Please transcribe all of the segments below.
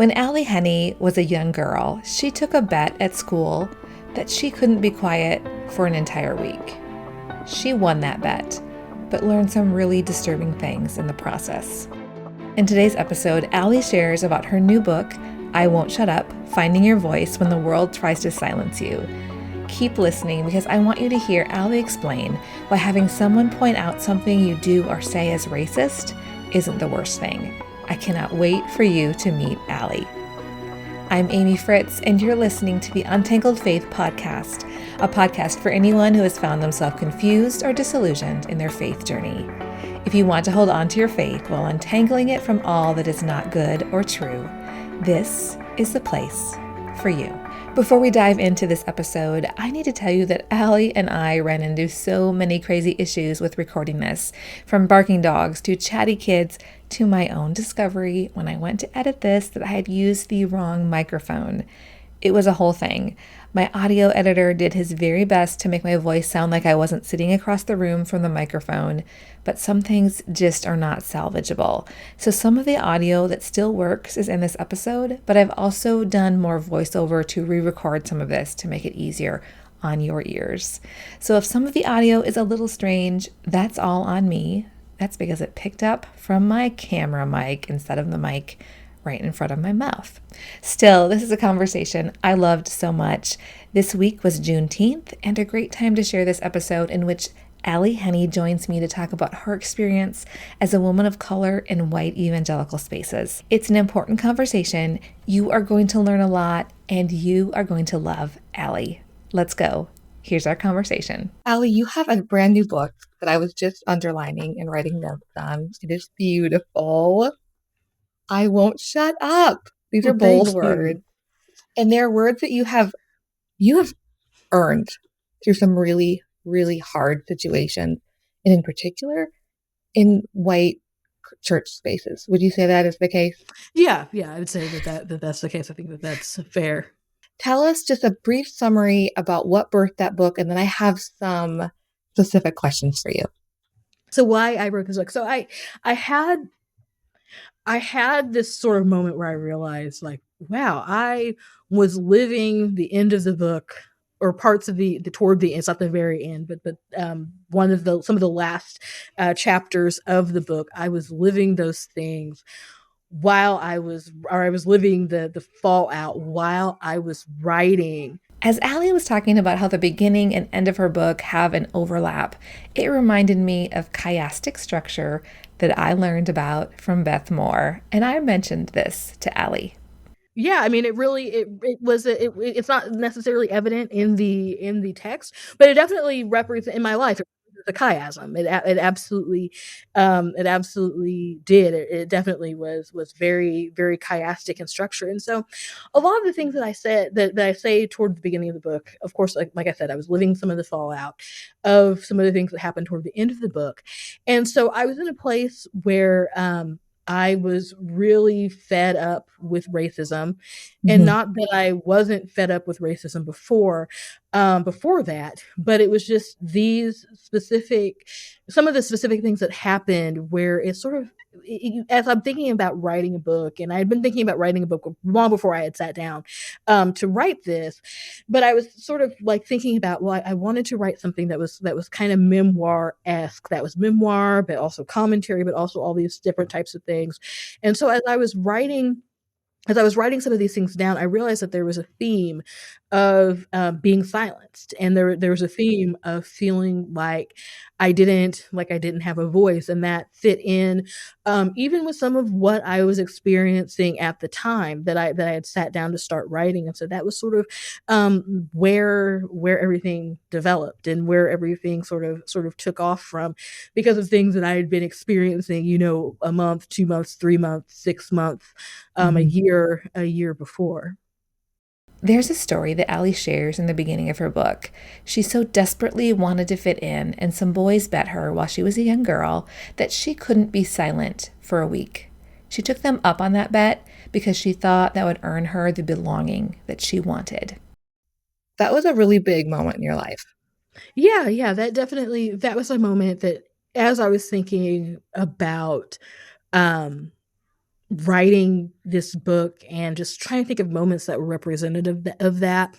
When Ally Henny was a young girl, she took a bet at school that she couldn't be quiet for an entire week. She won that bet, but learned some really disturbing things in the process. In today's episode, Ally shares about her new book, I Won't Shut Up, Finding Your Voice When the World Tries to Silence You. Keep listening because I want you to hear Ally explain why having someone point out something you do or say as racist isn't the worst thing. I cannot wait for you to meet Ally. I'm Amy Fritz, and you're listening to the Untangled Faith podcast, a podcast for anyone who has found themselves confused or disillusioned in their faith journey. If you want to hold on to your faith while untangling it from all that is not good or true, this is the place for you. Before we dive into this episode, I need to tell you that Ally and I ran into so many crazy issues with recording this, from barking dogs to chatty kids to my own discovery when I went to edit this that I had used the wrong microphone. It was a whole thing. My audio editor did his very best to make my voice sound like I wasn't sitting across the room from the microphone, but some things just are not salvageable. So some of the audio that still works is in this episode, but I've also done more voiceover to re-record some of this to make it easier on your ears. So if some of the audio is a little strange, that's all on me. That's because it picked up from my camera mic instead of the mic right in front of my mouth. Still, this is a conversation I loved so much. This week was Juneteenth, and a great time to share this episode in which Ally Henny joins me to talk about her experience as a woman of color in white evangelical spaces. It's an important conversation. You are going to learn a lot, and you are going to love Ally. Let's go. Here's our conversation. Ally, you have a brand new book that I was just underlining and writing notes on. It is beautiful. I Won't Shut Up. These are bold words. And they're words that you have earned through some really, really hard situations. And in particular, in white church spaces. Would you say that is the case? Yeah, I would say that's the case. I think that's fair. Tell us just a brief summary about what birthed that book, and then I have some specific questions for you. So why I wrote this book. So I had this sort of moment where I realized, like, wow, I was living the end of the book, or parts of the toward the end. It's not the very end, but some of the last chapters of the book. I was living those things while I was living the fallout while I was writing. As Ally was talking about how the beginning and end of her book have an overlap, it reminded me of chiastic structure that I learned about from Beth Moore, and I mentioned this to Ally. Yeah, I mean, it's not necessarily evident in the text, but it definitely represents in my life the chiasm. It absolutely did. It definitely was very, very chiastic in structure. And so a lot of the things that I said that I say toward the beginning of the book, of course, like I said, I was living some of the fallout of some of the things that happened toward the end of the book. And so I was in a place where I was really fed up with racism, and not that I wasn't fed up with racism before that, but it was just some of the specific things that happened where it sort of, as I'm thinking about writing a book, and I had been thinking about writing a book long before I had sat down to write this, but I was sort of like thinking about, well, I wanted to write something that was kind of memoir-esque, that was memoir, but also commentary, but also all these different types of things. And so as I was writing some of these things down, I realized that there was a theme of being silenced, and there was a theme of feeling like I didn't have a voice, and that fit in even with some of what I was experiencing at the time that I had sat down to start writing. And so that was sort of where everything developed and where everything sort of took off from, because of things that I had been experiencing, a month, 2 months, 3 months, 6 months, a year before. There's a story that Ally shares in the beginning of her book. She so desperately wanted to fit in, and some boys bet her while she was a young girl that she couldn't be silent for a week. She took them up on that bet because she thought that would earn her the belonging that she wanted. That was a really big moment in your life. Yeah, that was a moment that, as I was thinking about writing this book and just trying to think of moments that were representative of that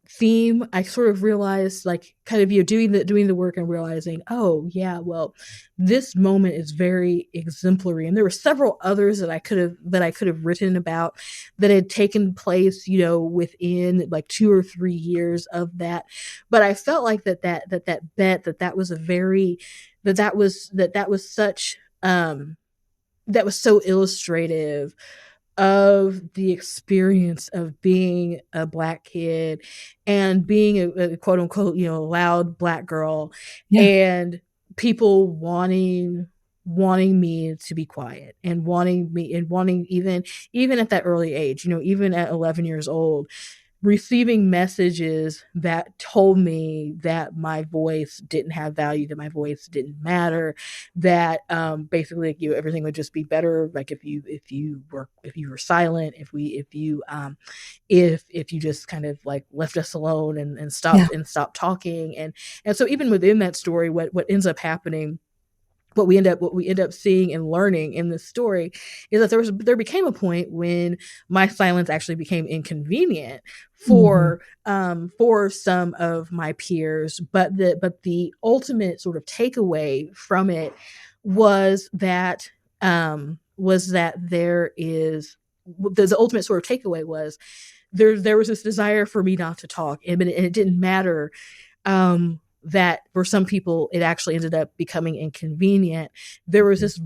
theme, I sort of realized, like, kind of, doing the work and realizing, oh yeah, well, this moment is very exemplary. And there were several others that I could have written about that had taken place, within like 2 or 3 years of that. But I felt like that was a very that was such that was so illustrative of the experience of being a Black kid and being a quote unquote, loud Black girl, Yeah. and people wanting me to be quiet, and wanting, even at that early age, even at 11 years old, receiving messages that told me that my voice didn't have value, that my voice didn't matter, that basically, like, everything would just be better, like, if you were silent, if you just kind of like left us alone, Yeah. and stopped talking. And so even within that story, what ends up happening, what we end up seeing and learning in this story, is that there became a point when my silence actually became inconvenient Hmm. for some of my peers. But the ultimate sort of takeaway from it was that there is the ultimate sort of takeaway was there was this desire for me not to talk, and it didn't matter that for some people it actually ended up becoming inconvenient. There was this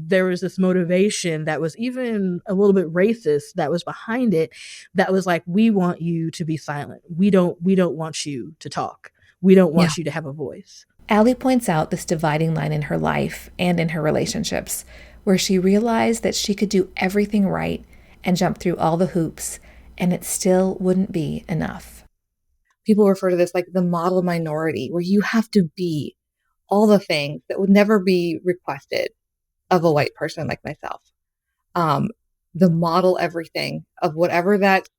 motivation that was even a little bit racist that was behind it, that was like, we want you to be silent, we don't want you to talk, we don't Yeah. want you to have a voice. Ally points out this dividing line in her life and in her relationships, where she realized that she could do everything right and jump through all the hoops, and it still wouldn't be enough. People refer to this like the model minority, where you have to be all the things that would never be requested of a white person like myself. Um, the model everything of whatever that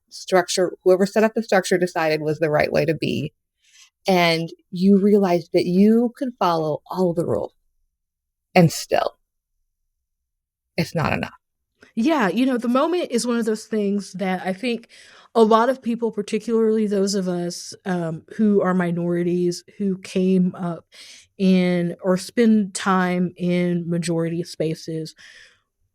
structure, whoever set up the structure decided was the right way to be. And you realize that you can follow all the rules and still it's not enough. Yeah, the moment is one of those things that I think a lot of people, particularly those of us who are minorities, who came up in or spend time in majority spaces,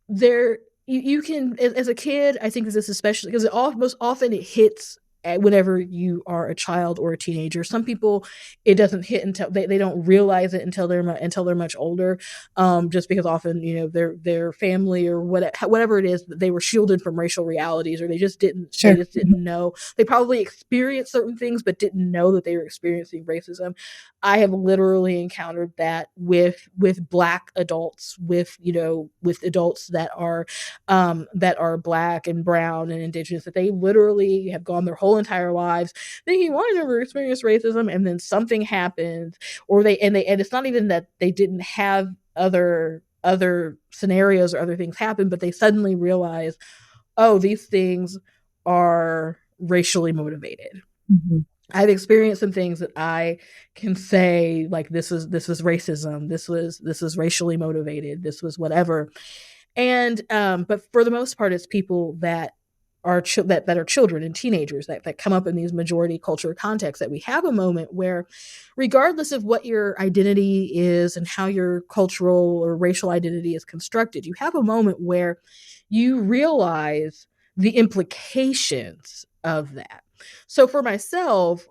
there you can, as a kid, I think this is especially because most often it hits whenever you are a child or a teenager. Some people, it doesn't hit until they don't realize it until they're much older, just because often, their family or whatever it is, they were shielded from racial realities, or they Sure. just didn't know. They probably experienced certain things but didn't know that they were experiencing racism. I have literally encountered that with Black adults, with adults that are Black and brown and indigenous, that they literally have gone their whole entire lives thinking, well, I never experienced racism, and then something happens, or and it's not even that they didn't have other scenarios or other things happen, but they suddenly realize, oh, these things are racially motivated. Mhm. I've experienced some things that I can say, like, this was racism, this was racially motivated, this was whatever. And but for the most part, it's people that that are children and teenagers that come up in these majority culture contexts, that we have a moment where, regardless of what your identity is and how your cultural or racial identity is constructed, you have a moment where you realize the implications of that. So for myself,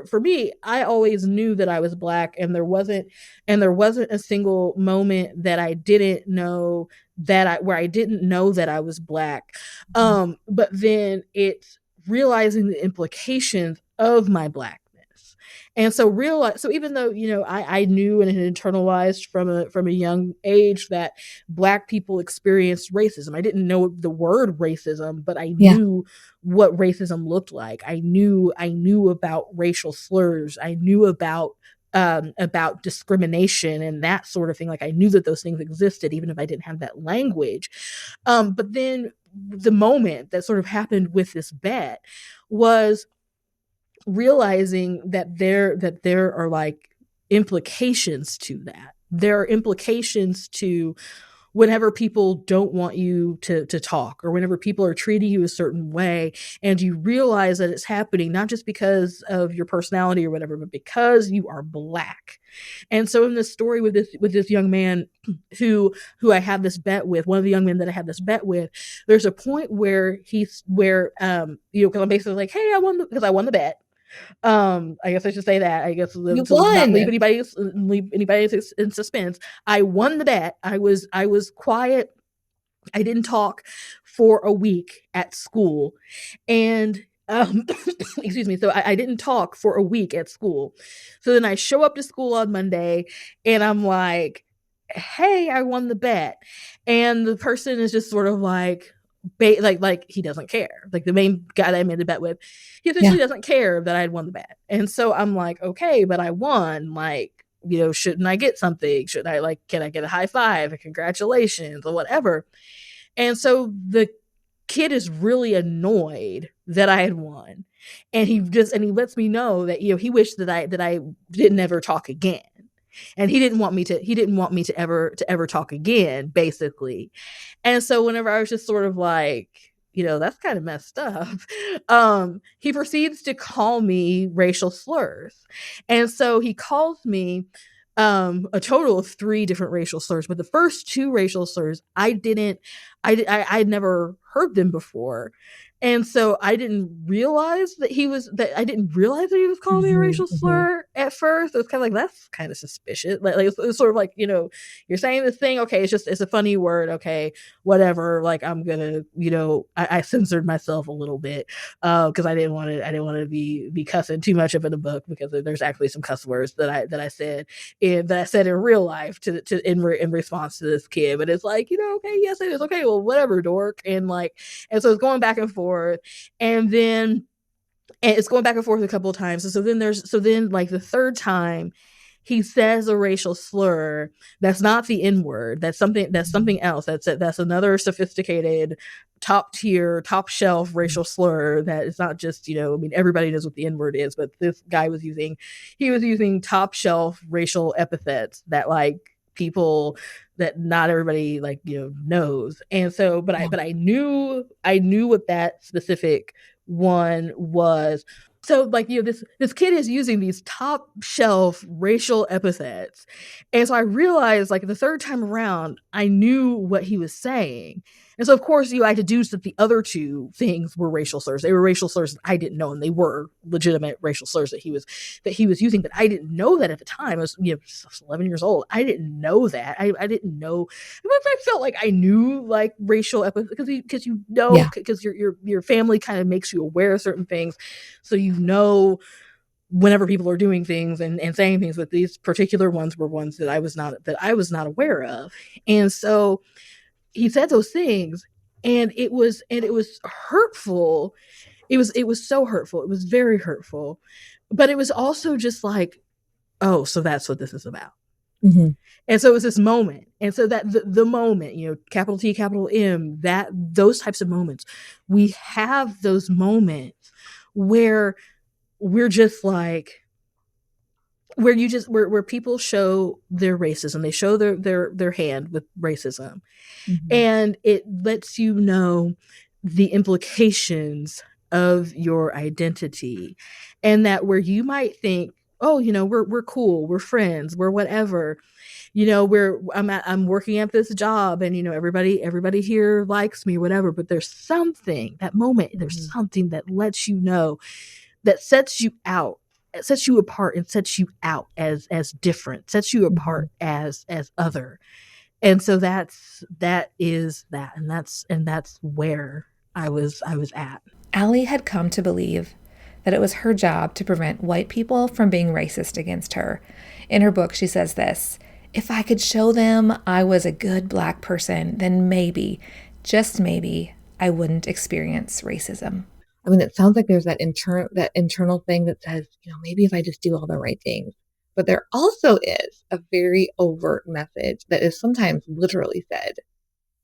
for me, I always knew that I was Black, and there wasn't a single moment that I didn't know where I didn't know that I was Black. But then it's realizing the implications of my Blackness. And so even though, I knew and had internalized from a young age that Black people experienced racism, I didn't know the word racism, but I Yeah. knew what racism looked like. I knew about racial slurs. I knew about discrimination and that sort of thing. Like, I knew that those things existed, even if I didn't have that language. But then the moment that sort of happened with this bet was realizing that there are, like, implications to that. There are implications to whenever people don't want you to talk, or whenever people are treating you a certain way, and you realize that it's happening not just because of your personality or whatever, but because you are Black. And so in this story with this young man who I had this bet with, one of the young men that I had this bet with, there's a point where because I'm basically like, hey, I won the bet. I guess I should say that. I guess You to not won. leave anybody in suspense. I won the bet. I was quiet. I didn't talk for a week at school, and excuse me. So I didn't talk for a week at school. So then I show up to school on Monday, and I'm like, "Hey, I won the bet," and the person is just sort of like, like he doesn't care. Like the main guy that I made the bet with, he essentially doesn't care that I had won the bet. And so I'm like, okay, but I won. Like, shouldn't I get something? Should I can I get a high five, a congratulations, or whatever? And so the kid is really annoyed that I had won. And he lets me know that, he wished that I didn't ever talk again. And he didn't want me to ever talk again, basically. And so whenever I was just sort of like, that's kind of messed up, he proceeds to call me racial slurs. And so he calls me a total of 3 different racial slurs, but the first 2 racial slurs I'd never heard them before. And so I didn't realize that he was calling me a racial slur at first. It was kind of like, that's kind of suspicious. Like it's sort of like, you're saying this thing. Okay. It's a funny word. Okay. Whatever. Like I'm going to, I censored myself a little bit, cause I didn't want to be cussing too much up in the book, because there's actually some cuss words that I said in real life in response to this kid. But it's like, okay, yes, it is. Okay. Well, whatever, dork. And so it's going back and forth. And it's going back and forth a couple of times. And so then like the third time he says a racial slur that's not the N-word, that's something else. That's another sophisticated, top tier, top shelf racial slur that is not just, everybody knows what the N-word is, but this guy was using top shelf racial epithets that like people that not everybody knows. And so but I knew what that specific one was. So like, this kid is using these top shelf racial epithets. And so I realized like the third time around, I knew what he was saying. And so of course, I deduced that the other 2 things were racial slurs. They were racial slurs that I didn't know, and they were legitimate racial slurs that he was using, but I didn't know that at the time. I was 11 years old. I didn't know that. I didn't know. I felt like I knew like racial epithets because because your family kind of makes you aware of certain things, so whenever people are doing things and saying things. But these particular ones were ones that I was not aware of. And so he said those things, and it was hurtful. It was so hurtful. It was very hurtful. But it was also just like, oh, so that's what this is about. Mm-hmm. And so it was this moment. And so that the moment, capital T, capital M, that those types of moments, we have those moments where we're just like, where people show their racism, they show their hand with racism. Mm-hmm. And it lets you know the implications of your identity, and that where you might think, oh, we're cool, we're friends, we're whatever, I'm working at this job, and everybody here likes me, whatever. But there's something, that moment, there's something that lets you know, that sets you out, it sets you apart, and sets you out as different, sets you apart as other. And so that is that, and that's where I was at. Ally had come to believe that it was her job to prevent white people from being racist against her. In her book, she says this: if I could show them I was a good Black person, then maybe, just maybe, I wouldn't experience racism. I mean, it sounds like there's that internal thing that says, maybe if I just do all the right things. But there also is a very overt message that is sometimes literally said.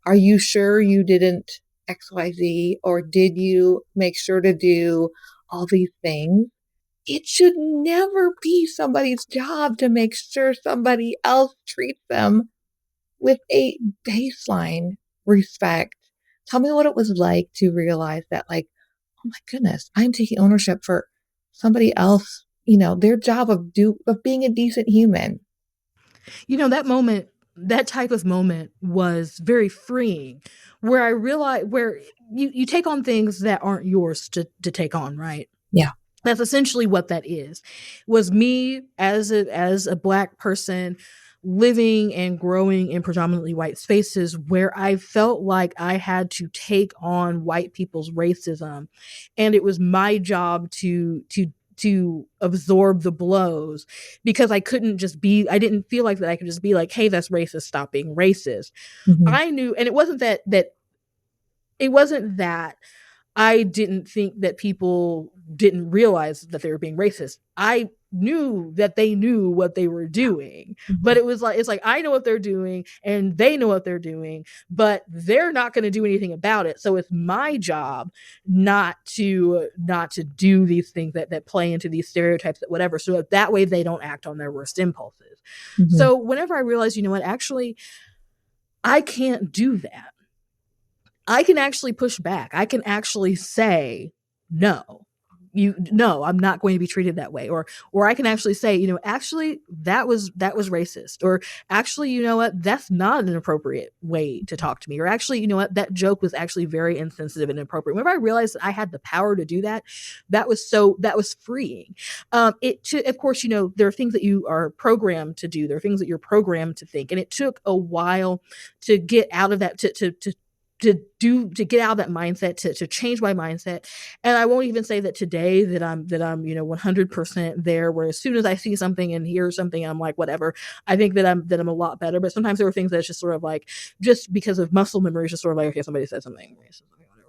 Are you sure you didn't XYZ? Or did you make sure to do all these things? It should never be somebody's job to make sure somebody else treats them with a baseline respect. Tell me what it was like to realize that, like, oh my goodness, I'm taking ownership for somebody else, their job of being a decent human. That type of moment was very freeing, where I realized where you take on things that aren't yours to take on, right? Yeah. That's essentially what that is. Was me as a Black person living and growing in predominantly white spaces where I felt like I had to take on white people's racism, and it was my job to absorb the blows, because I didn't feel like that I could just be like, hey, that's racist, stop being racist. Mm-hmm. I knew, and it wasn't that I didn't think that people didn't realize that they were being racist. I knew that they knew what they were doing, but it's like, I know what they're doing and they know what they're doing, but they're not going to do anything about it. So it's my job not to do these things that play into these stereotypes, that whatever. So that way they don't act on their worst impulses. Mm-hmm. So whenever I realized, actually, I can't do that. I can actually push back. I can actually say, no, I'm not going to be treated that way. Or I can actually say, actually that was racist. Or actually, that's not an appropriate way to talk to me. Or actually, that joke was actually very insensitive and inappropriate. Whenever I realized that I had the power to do that, that was freeing. Of course, there are things that you are programmed to do. There are things that you're programmed to think. And it took a while to get out of that, to get out of that mindset, to change my mindset. And I won't even say that today that I'm 100% there, where as soon as I see something and hear something, I'm like, whatever. I think that I'm a lot better. But sometimes there are things that's just sort of like, just because of muscle memory, it's just sort of like, okay, somebody said something racist,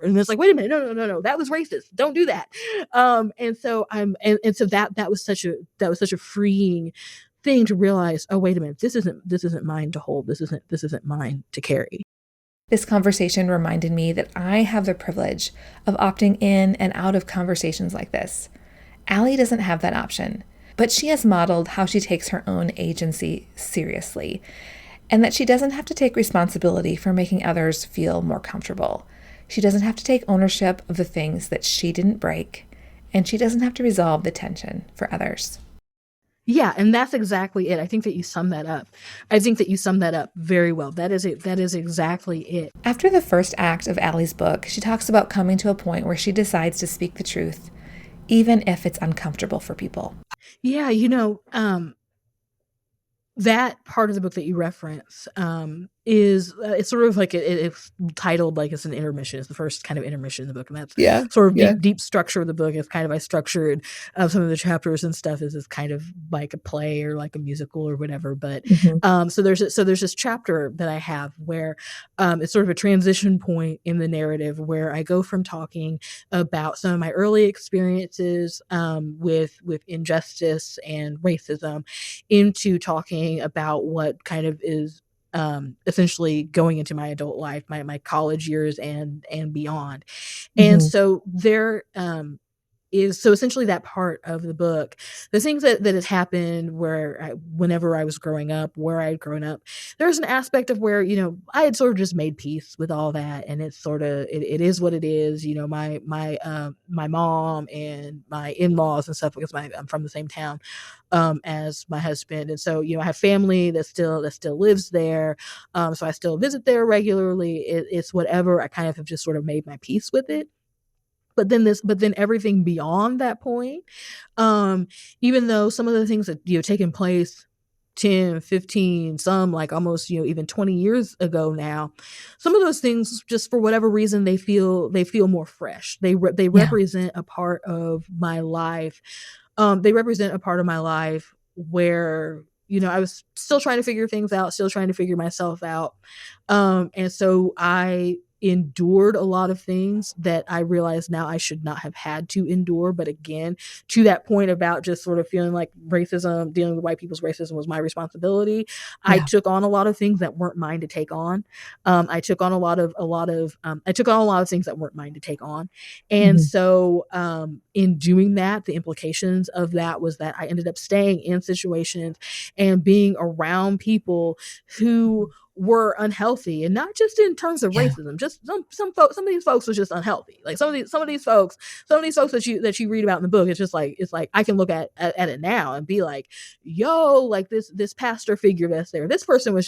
and it's like, wait a minute, no, that was racist, don't do that. And so that was such a freeing thing to realize, oh, wait a minute, this isn't mine to hold, this isn't mine to carry. This conversation reminded me that I have the privilege of opting in and out of conversations like this. Ally doesn't have that option, but she has modeled how she takes her own agency seriously, and that she doesn't have to take responsibility for making others feel more comfortable. She doesn't have to take ownership of the things that she didn't break, and she doesn't have to resolve the tension for others. Yeah, and that's exactly it. I think that you summed that up. Very well. That is it. That is exactly it. After the first act of Ally's book, she talks about coming to a point where she decides to speak the truth, even if it's uncomfortable for people. Yeah, that part of the book that you reference is it's sort of like it's titled like it's an intermission. It's the first kind of intermission in the book, and that's sort of deep structure of the book. It's kind of I structured some of the chapters and stuff is kind of like a play or like a musical or whatever. But so there's this chapter that I have where it's sort of a transition point in the narrative where I go from talking about some of my early experiences with injustice and racism into talking about what kind of is essentially going into my adult life, my college years and beyond. And so there is so essentially that part of the book, the things that has happened whenever I was growing up, where I had grown up, there's an aspect of where, I had sort of just made peace with all that. And it's sort of, it is what it is, my mom and my in-laws and stuff, because I'm from the same town as my husband. And so, I have family that still lives there. So I still visit there regularly. It's whatever. I kind of have just sort of made my peace with it. But then everything beyond that point, even though some of the things that, taken place 10, 15, some like almost, even 20 years ago now, some of those things, just for whatever reason, they feel more fresh. They represent a part of my life. They represent a part of my life where, I was still trying to figure things out, still trying to figure myself out. And so I endured a lot of things that I realize now I should not have had to endure. But again, to that point about just sort of feeling like racism, dealing with white people's racism was my responsibility. I took on a lot of things that weren't mine to take on. I took on a lot of things that weren't mine to take on. And so in doing that, the implications of that was that I ended up staying in situations and being around people who were unhealthy, and not just in terms of racism. Just some of these folks was just unhealthy. Like some of these folks that you read about in the book, it's like I can look at it now and be like, yo, like this pastor figure that's there. This person was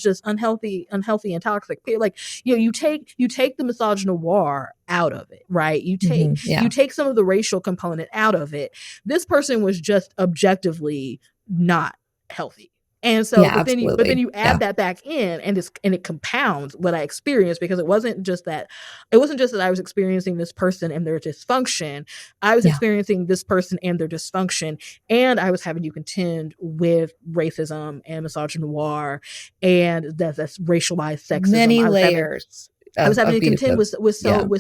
just unhealthy and toxic. Like, you take the misogynoir out of it, right? You take some of the racial component out of it. This person was just objectively not healthy. And so, but then you add that back in, and it compounds what I experienced, because it wasn't just that I was experiencing this person and their dysfunction. I was experiencing this person and their dysfunction, and I was having to contend with racism and misogynoir and that's racialized sexism. Many layers. I was having to contend with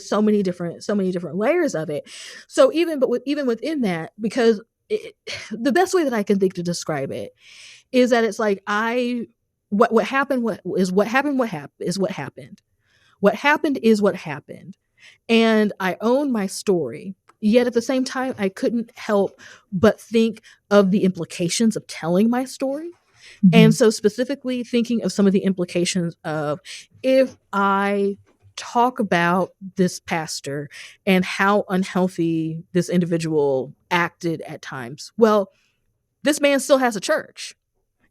so many different layers of it. So even within that, because the best way that I can think to describe it is that it's like what happened is what happened. What happened is what happened. And I own my story. Yet at the same time, I couldn't help but think of the implications of telling my story. Mm-hmm. And so specifically thinking of some of the implications of, if I talk about this pastor and how unhealthy this individual acted at times, well, this man still has a church.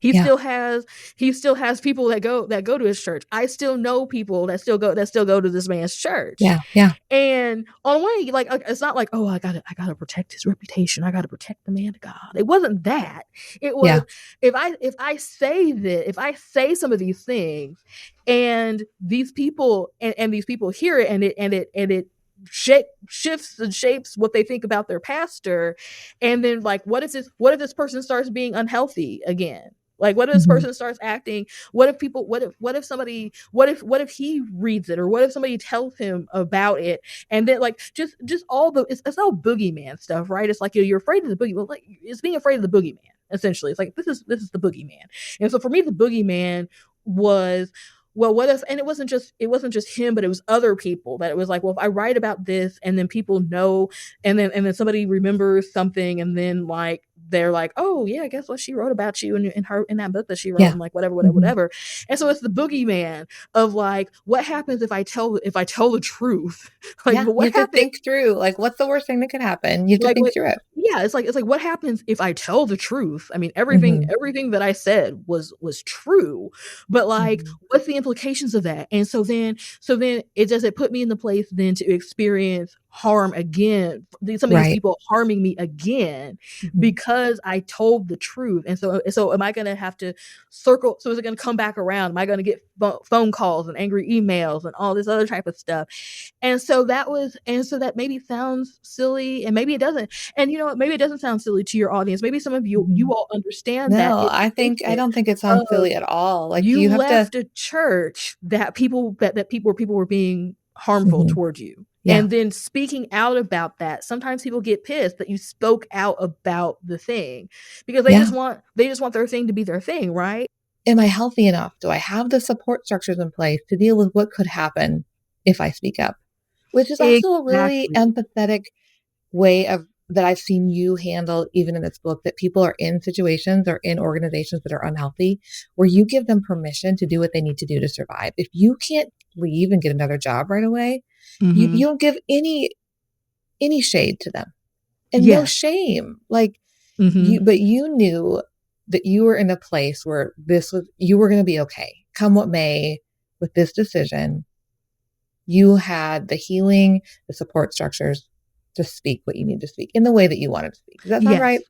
He still has people that go to his church. I still know people that still go to this man's church. Yeah. Yeah. And on one, like, it's not like, oh, I gotta protect his reputation. I gotta protect the man of God. It wasn't that. It was, if I say some of these things, and these people hear it, and it shifts and shapes what they think about their pastor, and then like, what if this person starts being unhealthy again? Like, what if this person starts acting? What if he reads it, or what if somebody tells him about it? And then like just all it's all boogeyman stuff, right? It's like you're afraid of the boogie. Well, like, it's being afraid of the boogeyman. Essentially, it's like this is the boogeyman. And so for me, the boogeyman was, well, what if, and it wasn't just him, but it was other people, that it was like, well, if I write about this and then people know, and then somebody remembers something, and then like they're like, oh yeah, guess what, she wrote about you in that book that she wrote, and like whatever. And so it's the boogeyman of like, what happens if I tell the truth? Like, but what you have to think through, like, what's the worst thing that could happen? You have to think through it. Yeah, it's like what happens if I tell the truth? I mean, everything that I said was true, but like, what's the implications of that? And so then it put me in the place then to experience harm again, some of these people harming me again, because I told the truth. And so am I going to have to circle? So is it going to come back around? Am I going to get phone calls and angry emails and all this other type of stuff? And so that maybe sounds silly, and maybe it doesn't. And maybe it doesn't sound silly to your audience. Maybe some of you all understand that. No, I don't think it sounds silly at all. Like, you have left a church that people were being harmful towards you. Yeah. And then speaking out about that, sometimes people get pissed that you spoke out about the thing, because they just want their thing to be their thing, right? Am I healthy enough? Do I have the support structures in place to deal with what could happen if I speak up? Which is also a really empathetic way that I've seen you handle, even in this book, that people are in situations or in organizations that are unhealthy, where you give them permission to do what they need to do to survive. If you can't leave and get another job right away, you don't give any shade to them, and no shame. Like, but you knew that you were in a place where you were going to be okay, come what may, with this decision. You had the healing, the support structures to speak what you need to speak in the way that you wanted to speak. Does that sound right?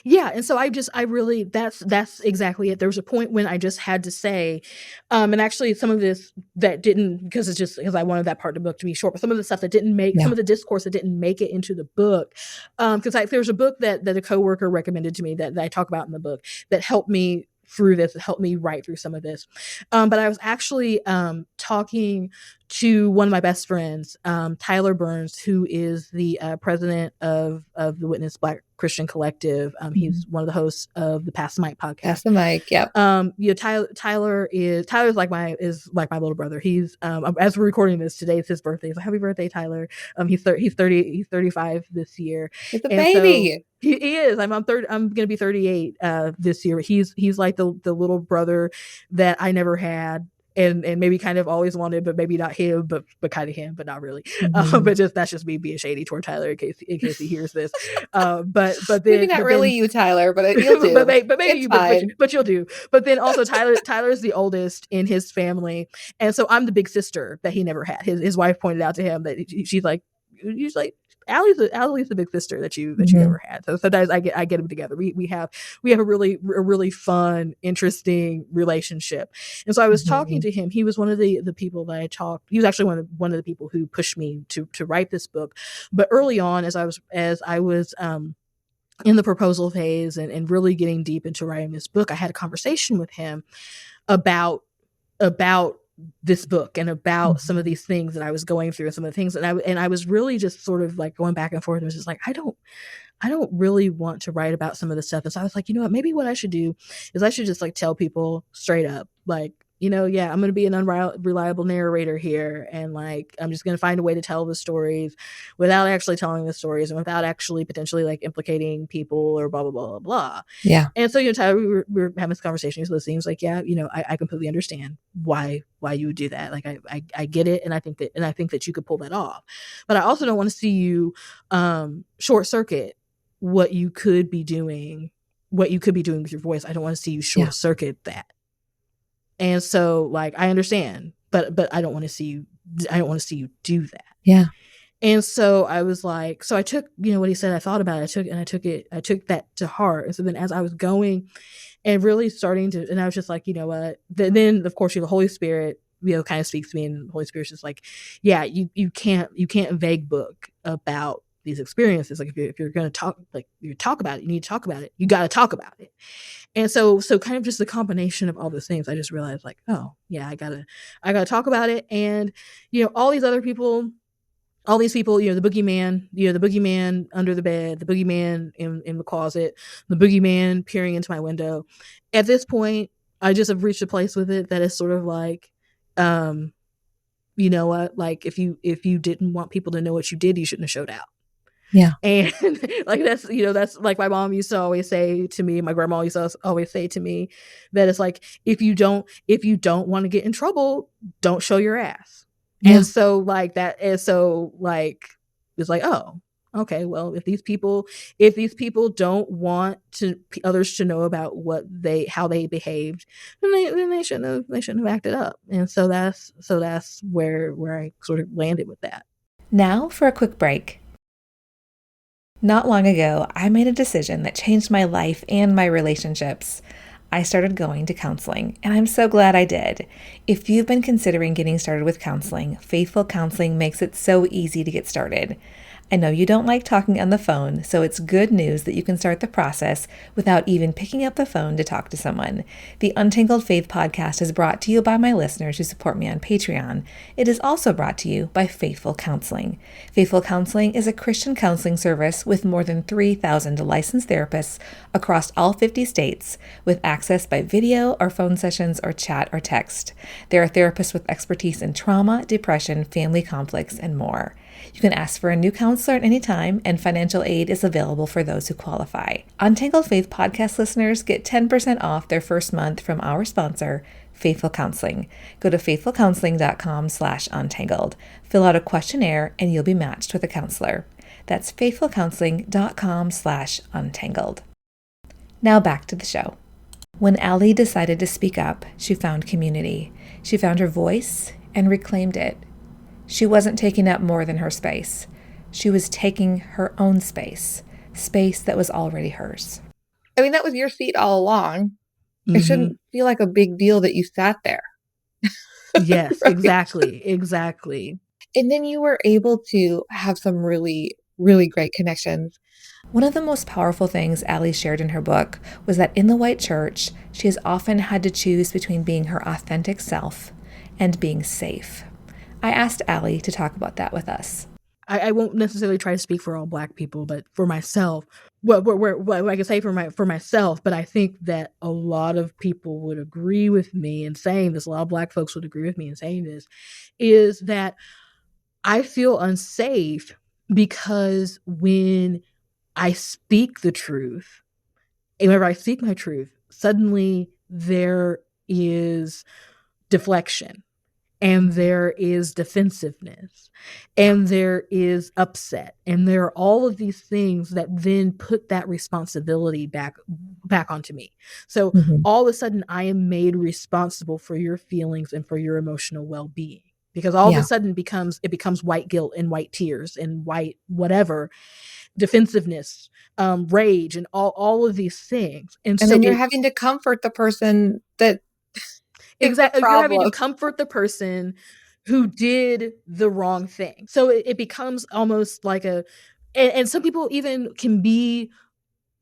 Yeah. And so I really, that's exactly it. There was a point when I just had to say, and actually some of this that didn't, because I wanted that part of the book to be short, but some of the stuff that didn't make, some of the discourse that didn't make it into the book. Because there's a book that a coworker recommended to me that I talk about in the book that helped me through this, helped me write through some of this. But I was actually talking to one of my best friends, Tyler Burns, who is the president of the Witness Black Christian Collective. He's one of the hosts of the Pass the Mic podcast. Pass the Mic, yep. Tyler's like my little brother. He's as we're recording this, today is his birthday. So happy birthday, Tyler. He's 35 this year. He's a baby. So he is. I'm going to be 38 this year. He's like the little brother that I never had. and maybe kind of always wanted, but maybe not him, but kind of him, but not really. Mhm. But that's just me being shady toward Tyler in case he hears this. But Maybe then not really you, Tyler, but you'll do. but maybe It's you, fine. but you'll do. But then also Tyler's the oldest in his family, and so I'm the big sister that he never had. His wife pointed out to him that she's like Allie's the big sister that you never had. So sometimes I get them together. We have a really fun, interesting relationship. And so I was talking to him. He was one of the people that I talked. He was actually one of the people who pushed me to write this book. But early on, as I was in the proposal phase and really getting deep into writing this book, I had a conversation with him about this book and about some of these things that I was going through and some of the things and I was really just sort of like going back and forth. It was just like, I don't really want to write about some of this stuff. And so I was like, you know what, maybe what I should do is I should just like tell people straight up, like, you know, yeah, I'm going to be an unreliable narrator here. And like, I'm just going to find a way to tell the stories without actually telling the stories and without actually potentially like implicating people or blah, blah, blah, blah, blah. Yeah. And so, you know, Tyler, we were having this conversation. He was listening. He was like, yeah, you know, I completely understand why you would do that. Like, I get it. And I think that you could pull that off, but I also don't want to see you short circuit what you could be doing with your voice. I don't want to see you short circuit that. And so like, I understand, but I don't want to see you do that. Yeah. And so I was like, so I took, you know, what he said, I thought about it, I took that to heart. And so then as I was going and really starting to, and I was just like, you know what, then of course, you know, the Holy Spirit, you know, kind of speaks to me, and the Holy Spirit's just like, yeah, you can't vague book about these experiences. Like if you're going to talk, like you talk about it, you need to talk about it. You got to talk about it. And so kind of just the combination of all those things, I just realized like, oh yeah, I gotta talk about it. And, you know, all these people, you know, the boogeyman under the bed, the boogeyman in the closet, the boogeyman peering into my window. At this point, I just have reached a place with it that is sort of like, you know what, like if you didn't want people to know what you did, you shouldn't have showed out. Yeah. And like, that's, you know, that's like my mom used to always say to me, my grandma used to always say to me that it's like, if you don't want to get in trouble, don't show your ass. Yeah. And so like that, and so like, it's like, oh, okay, well, if these people don't want others to know about how they behaved, then they shouldn't have acted up. And so that's where I sort of landed with that. Now for a quick break. Not long ago, I made a decision that changed my life and my relationships. I started going to counseling, and I'm so glad I did. If you've been considering getting started with counseling, Faithful Counseling makes it so easy to get started. I know you don't like talking on the phone, so it's good news that you can start the process without even picking up the phone to talk to someone. The Untangled Faith podcast is brought to you by my listeners who support me on Patreon. It is also brought to you by Faithful Counseling. Faithful Counseling is a Christian counseling service with more than 3,000 licensed therapists across all 50 states, with access by video or phone sessions or chat or text. There are therapists with expertise in trauma, depression, family conflicts, and more. You can ask for a new counselor at any time, and financial aid is available for those who qualify. Untangled Faith podcast listeners get 10% off their first month from our sponsor, Faithful Counseling. Go to faithfulcounseling.com/untangled. Fill out a questionnaire and you'll be matched with a counselor. That's faithfulcounseling.com/untangled. Now back to the show. When Ally decided to speak up, she found community. She found her voice and reclaimed it. She wasn't taking up more than her space. She was taking her own space that was already hers. I mean, that was your seat all along. Mm-hmm. It shouldn't feel like a big deal that you sat there. Yes, right? Exactly. And then you were able to have some really, really great connections. One of the most powerful things Ally shared in her book was that in the white church, she has often had to choose between being her authentic self and being safe. I asked Ally to talk about that with us. I won't necessarily try to speak for all Black people, but for myself, what I can say for myself, but I think that a lot of people would agree with me in saying this, a lot of Black folks would agree with me in saying this, is that I feel unsafe because when I speak the truth, and whenever I speak my truth, suddenly there's deflection, and there is defensiveness, and there is upset, and there are all of these things that then put that responsibility back onto me. So all of a sudden I am made responsible for your feelings and for your emotional well-being, because all of a sudden it becomes white guilt and white tears and white whatever, defensiveness, rage, and all of these things. And so then you're having to comfort the person that exactly, you're having to comfort the person who did the wrong thing. So it becomes almost like and some people even can be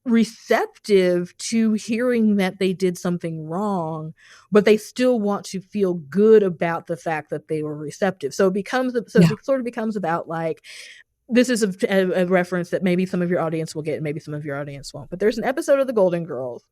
receptive to hearing that they did something wrong, but they still want to feel good about the fact that they were receptive. So it sort of becomes about like, this is a reference that maybe some of your audience will get and maybe some of your audience won't. But there's an episode of The Golden Girls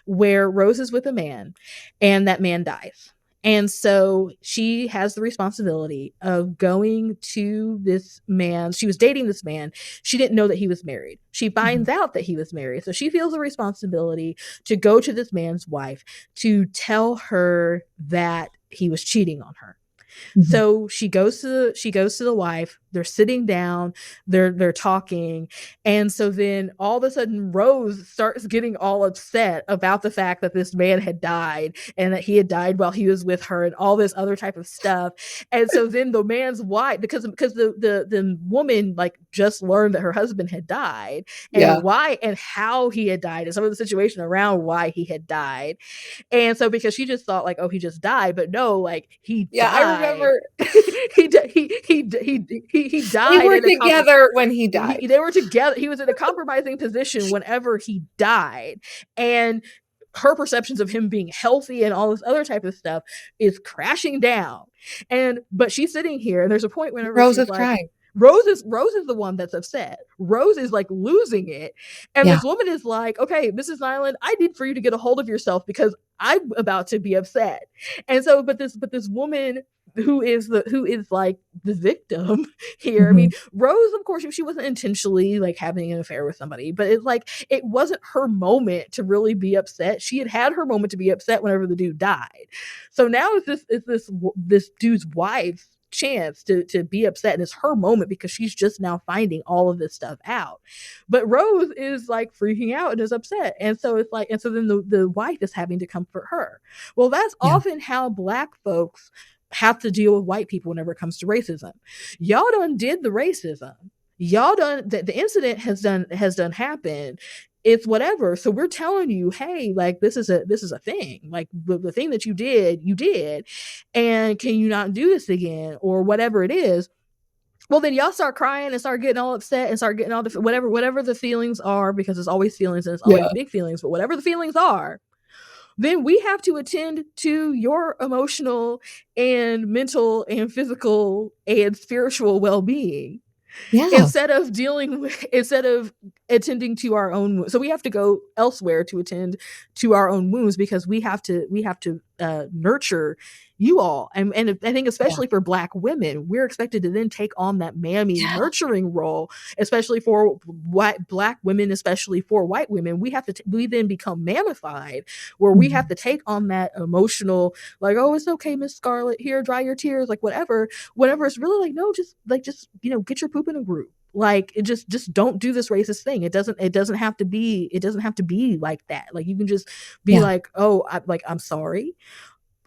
where Rose is with a man and that man dies. And so she has the responsibility of going to this man. She was dating this man. She didn't know that he was married. She finds out that he was married. So she feels a responsibility to go to this man's wife to tell her that he was cheating on her. So she goes to the wife. They're sitting down, they're talking. And so then all of a sudden Rose starts getting all upset about the fact that this man had died and that he had died while he was with her and all this other type of stuff. And so then the man's wife, because the woman like just learned that her husband had died and why and how he had died and some of the situation around why he had died. And so because she just thought like, oh, he just died, but no, like he died. I remember he died. They were together when he died. They were together. He was in a compromising position whenever he died, and her perceptions of him being healthy and all this other type of stuff is crashing down. But she's sitting here, and there's a point whenever Rose is crying. Rose is the one that's upset. Rose is like losing it. And this woman is like, okay, Mrs. Nyland, I need for you to get a hold of yourself because I'm about to be upset. And so, but this woman who is like the victim here. I mean, Rose, of course, she wasn't intentionally like having an affair with somebody, but it's like, it wasn't her moment to really be upset. She had her moment to be upset whenever the dude died. So now it's this dude's wife's chance to be upset, and it's her moment because she's just now finding all of this stuff out. But Rose is like freaking out and is upset, and so it's like, and so then the wife is having to comfort her. Well, that's often how Black folks have to deal with white people whenever it comes to racism. Y'all done did the racism. Y'all done the incident has done happened. It's whatever. So we're telling you, hey, like this is a thing. Like the thing that you did, and can you not do this again or whatever it is? Well, then y'all start crying and start getting all upset and start getting all the whatever the feelings are, because it's always feelings and it's always big feelings. But whatever the feelings are, then we have to attend to your emotional and mental and physical and spiritual well-being. Instead of attending to our own wounds. So we have to go elsewhere to attend to our own wounds, because we have to nurture you all. And I think especially for Black women, we're expected to then take on that mammy nurturing role, especially for Black women, especially for white women. We then become mammified, where we have to take on that emotional, like, oh, it's okay, Miss Scarlett, here, dry your tears, like whatever. Whenever it's really like, no, just get your poop in a group. Like, it just don't do this racist thing. It doesn't have to be like that. Like, you can just be like, oh, I'm sorry.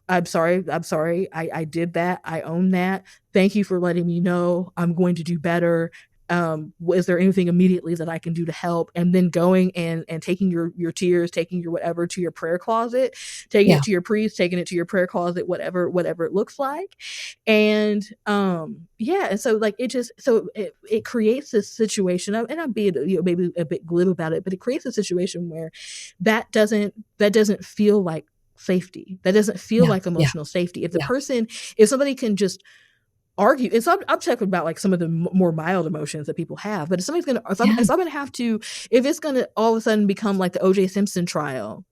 I'm sorry. I did that. I own that. Thank you for letting me know. I'm going to do better. Is there anything immediately that I can do to help? And then going and taking your tears, taking your whatever to your prayer closet, taking it to your priest, taking it to your prayer closet, whatever it looks like. And and so like it creates this situation of, and I'm being maybe a bit glib about it, but it creates a situation where that doesn't feel like safety. That doesn't feel like emotional safety. If somebody can just argue, and so I'm talking about like some of the more mild emotions that people have, but if it's going to all of a sudden become like the O.J. Simpson trial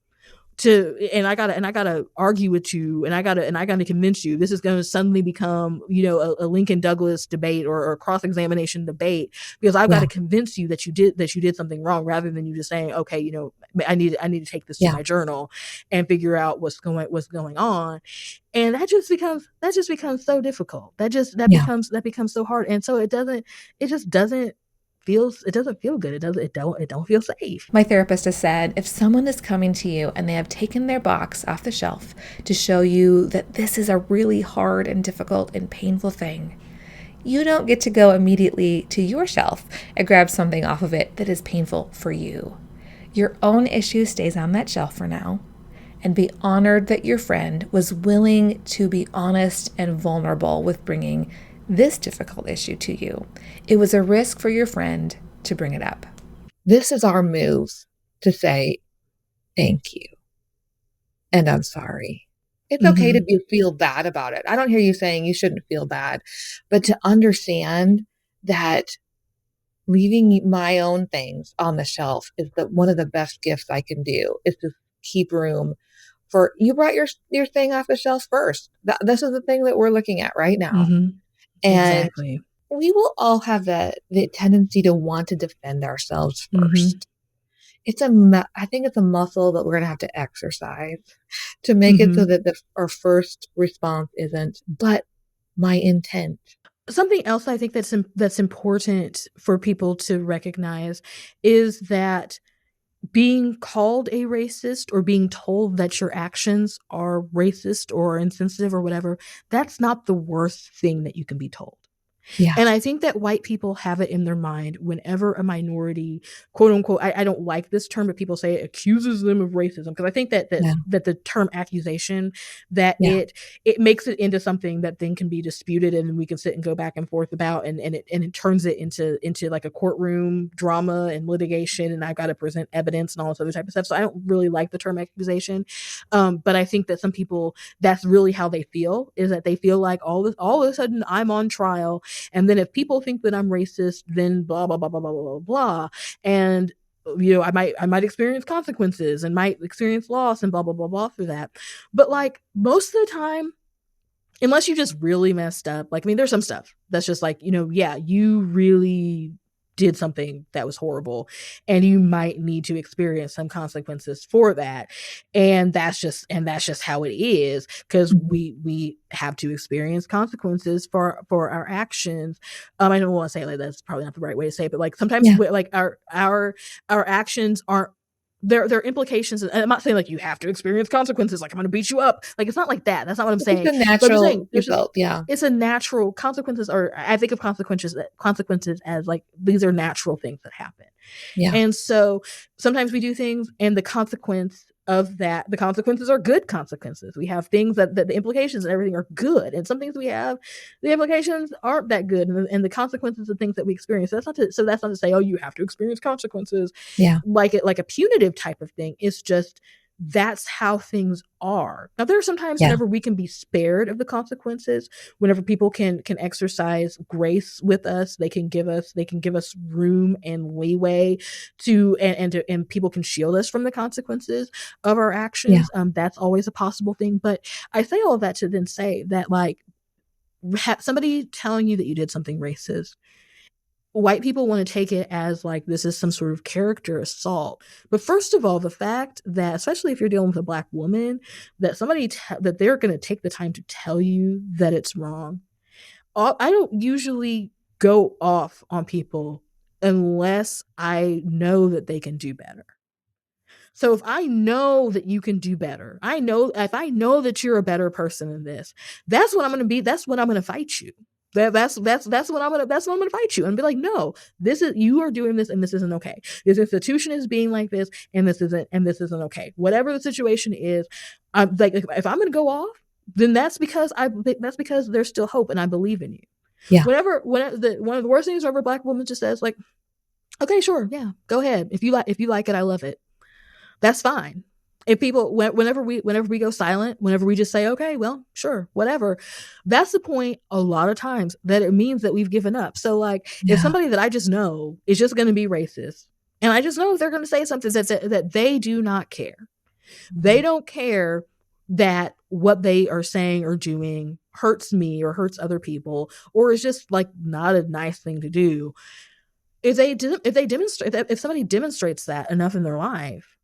and I gotta argue with you, and I gotta convince you this is gonna suddenly become, a Lincoln Douglas debate or cross-examination debate, because I've got to convince you that you did something wrong, rather than you just saying, okay, I need to take this to my journal and figure out what's going on. And that just becomes so difficult. That becomes so hard. And so it doesn't feel good. It don't feel safe. My therapist has said if someone is coming to you and they have taken their box off the shelf to show you that this is a really hard and difficult and painful thing, you don't get to go immediately to your shelf and grab something off of it that is painful for you. Your own issue stays on that shelf for now, and be honored that your friend was willing to be honest and vulnerable with bringing this difficult issue to you. It was a risk for your friend to bring it up. This is our move to say, thank you, and I'm sorry. It's okay to feel bad about it. I don't hear you saying you shouldn't feel bad, but to understand that leaving my own things on the shelf is one of the best gifts I can do, is to keep room for, you brought your thing off the shelf first. This is the thing that we're looking at right now. And exactly. We will all have the tendency to want to defend ourselves first. I think it's a muscle that we're going to have to exercise to make it so that our first response isn't, but my intent. Something else I think that's important for people to recognize is that being called a racist, or being told that your actions are racist or insensitive or whatever, that's not the worst thing that you can be told. Yeah. And I think that white people have it in their mind whenever a minority, quote unquote, I don't like this term, but people say it accuses them of racism, because I think that the term accusation, that it makes it into something that then can be disputed, and we can sit and go back and forth about, and it turns it into like a courtroom drama and litigation, and I've got to present evidence and all this other type of stuff. So I don't really like the term accusation, but I think that some people, that's really how they feel, is that they feel like all of a sudden I'm on trial. And then if people think that I'm racist, then blah, blah, blah, blah, blah, blah, blah. And, I might experience consequences and might experience loss and blah, blah, blah, blah for that. But like most of the time, unless you just really messed up, like, I mean, there's some stuff that's just like, you really did something that was horrible, and you might need to experience some consequences for that. And that's just how it is, because we have to experience consequences for our actions. I don't want to say it like that's probably not the right way to say it, but like sometimes like our actions aren't, there are implications, and I'm not saying like you have to experience consequences, like I'm going to beat you up. Like, it's not like that. That's not what I'm saying. It's a natural result. It's a natural consequences, or I think of consequences as like, these are natural things that happen. Yeah. And so sometimes we do things, and the consequences are good consequences. We have things that the implications and everything are good, and some things we have, the implications aren't that good, and the consequences of things that we experience. That's not to say, oh, you have to experience consequences. Yeah, like a punitive type of thing. It's just, that's how things are. Now, there are some times whenever we can be spared of the consequences, whenever people can exercise grace with us, they can give us room and leeway and people can shield us from the consequences of our actions. That's always a possible thing. But I say all of that to then say that, like, somebody telling you that you did something racist, white people want to take it as like this is some sort of character assault. But first of all, the fact that, especially if you're dealing with a Black woman, that that they're going to take the time to tell you that it's wrong. I don't usually go off on people unless I know that they can do better. So if I know that you can do better, if I know that you're a better person than this, that's what I'm going to be. That's what I'm going to fight you. That's what I'm gonna fight you and be like, no, you are doing this, and this isn't okay. This institution is being like this, and this isn't okay. Whatever the situation is, I'm like, if I'm gonna go off, then that's because there's still hope, and I believe in you. Yeah. One of the worst things whenever a Black woman just says like, okay, sure, yeah, go ahead. If you like it, I love it. That's fine. If people, whenever we go silent, whenever we just say, okay, well, sure, whatever, that's the point a lot of times that it means that we've given up. So like, if somebody that I just know is just going to be racist, and I just know they're going to say something that they do not care, They don't care that what they are saying or doing hurts me or hurts other people, or is just like not a nice thing to do. If somebody demonstrates that enough in their life,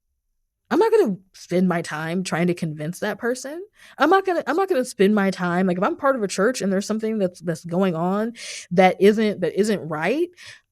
I'm not going to spend my time trying to convince that person. I'm not going to spend my time, like, if I'm part of a church and there's something that's going on that isn't right,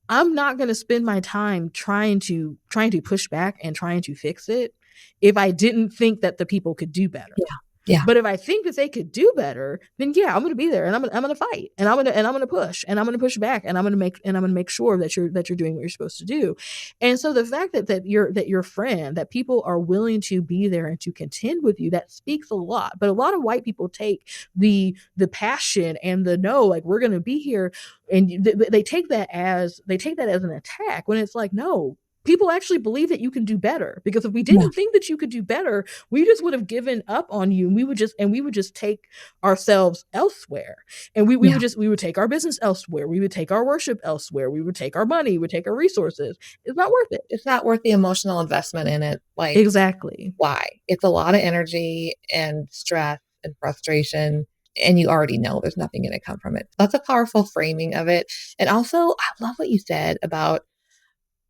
I'm not going to spend my time trying to push back and trying to fix it if I didn't think that the people could do better. Yeah. Yeah. But if I think that they could do better, then yeah, I'm going to be there, and I'm going to fight, and I'm going to push, and I'm going to push back, and I'm going to make sure that you're doing what you're supposed to do. And so the fact that your friend, that people are willing to be there and to contend with you, that speaks a lot. But a lot of white people take the passion and the no, like, we're going to be here, and they take that as an attack, when it's like, no, people actually believe that you can do better, because if we didn't think that you could do better, we just would have given up on you, and we would just take ourselves elsewhere, and we would take our business elsewhere, we would take our worship elsewhere, we would take our money, we would take our resources. It's not worth it. It's not worth the emotional investment in it. Like, exactly. Why? It's a lot of energy and stress and frustration, and you already know there's nothing going to come from it. That's a powerful framing of it. And also, I love what you said about,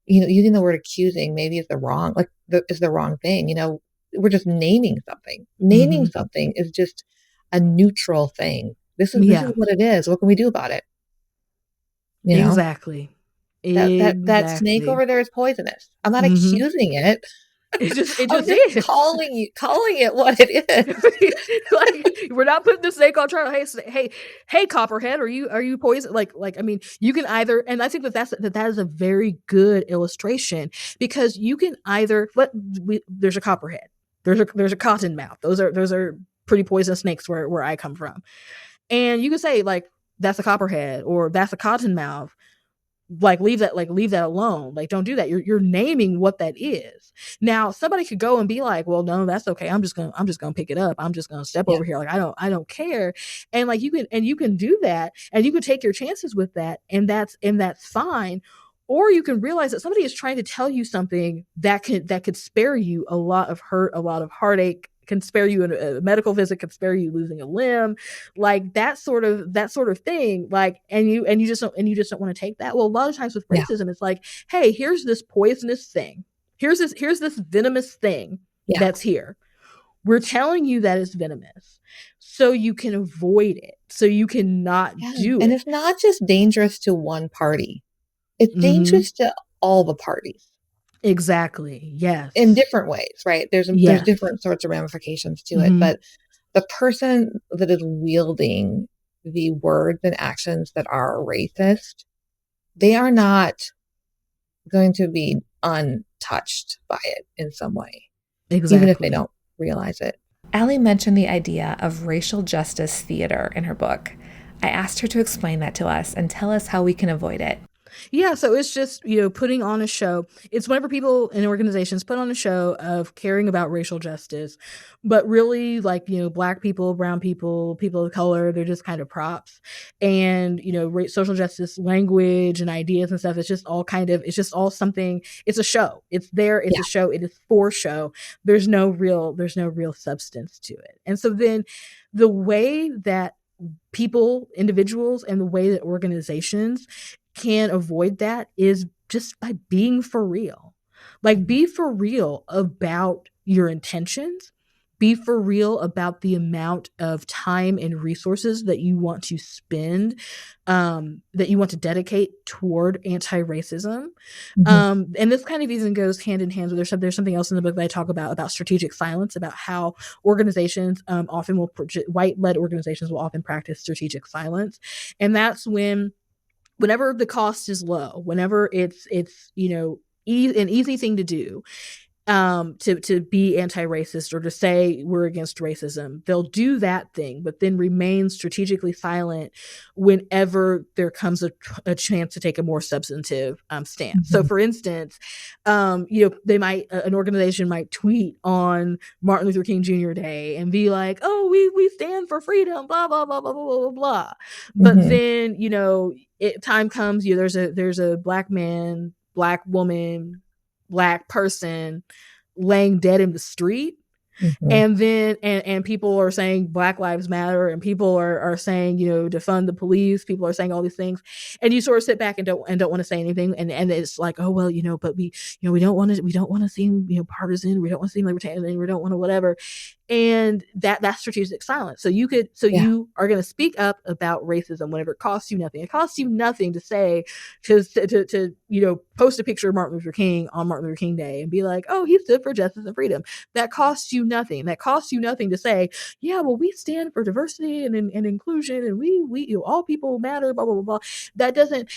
using the word accusing maybe is the wrong thing. We're just naming something. Naming something is just a neutral thing. This is what it is. What can we do about it? Exactly. That snake over there is poisonous. I'm not accusing it. It just is calling it what it is. Like, we're not putting the snake on trial. Hey, Copperhead, are you poisoned? Like, I mean, you can either, and I think that is a very good illustration, because you can either there's a Copperhead, there's a cottonmouth. Those are pretty poisonous snakes where I come from, and you can say, like, that's a Copperhead or that's a cottonmouth. Like, leave that alone. Like, don't do that. You're naming what that is. Now, somebody could go and be like, well, no, that's okay. I'm just gonna pick it up. I'm just gonna step over here. Like, I don't care. And like, you can do that, and you can take your chances with that, and that's fine. Or you can realize that somebody is trying to tell you something that could spare you a lot of hurt, a lot of heartache, can spare you a medical visit, can spare you losing a limb, like that sort of thing. Like, and you just don't want to take that. Well, a lot of times with racism, it's like, hey, here's this poisonous thing. Here's this venomous thing that's here. We're telling you that it's venomous, so you can avoid it, so you cannot do it. And it's not just dangerous to one party. It's dangerous to all the parties. Exactly. Yes. In different ways, right? There's different sorts of ramifications to it, but the person that is wielding the words and actions that are racist, they are not going to be untouched by it in some way, even if they don't realize it. Ally mentioned the idea of racial justice theater in her book. I asked her to explain that to us and tell us how we can avoid it. Yeah, so it's just, putting on a show. It's whenever people in organizations put on a show of caring about racial justice, but really, like, Black people, brown people, people of color, they're just kind of props. And, social justice language and ideas and stuff, it's just all something, it's a show. It's there, it's a show, it is for show. There's no real substance to it. And so then the way that people, individuals, and the way that organizations can avoid that is just by being for real. Like, be for real about your intentions. Be for real about the amount of time and resources that you want to spend, that you want to dedicate toward anti-racism. And this kind of even goes hand in hand. There's something else in the book that I talk about strategic silence, about how organizations white-led organizations will often practice strategic silence. And that's whenever the cost is low, whenever it's an easy thing to do, to be anti-racist or to say we're against racism, they'll do that thing, but then remain strategically silent whenever there comes a chance to take a more substantive stance. So, for instance, an organization might tweet on Martin Luther King Jr. Day and be like, "Oh, we stand for freedom," blah blah blah blah blah blah blah. But then, time comes, there's a Black man, Black woman, Black person laying dead in the street, And then and people are saying Black Lives Matter, and people are saying, defund the police, people are saying all these things, and you sort of sit back and don't want to say anything, and it's like, oh well, but we don't want to seem partisan, we don't want to seem libertarian, we don't want to whatever. And that's strategic silence. So you are going to speak up about racism whenever it costs you nothing. It costs you nothing to say, to post a picture of Martin Luther King on Martin Luther King Day and be like, oh, he stood for justice and freedom. That costs you nothing. That costs you nothing to say, yeah, well, we stand for diversity and inclusion, and we all people matter, blah blah blah blah. That doesn't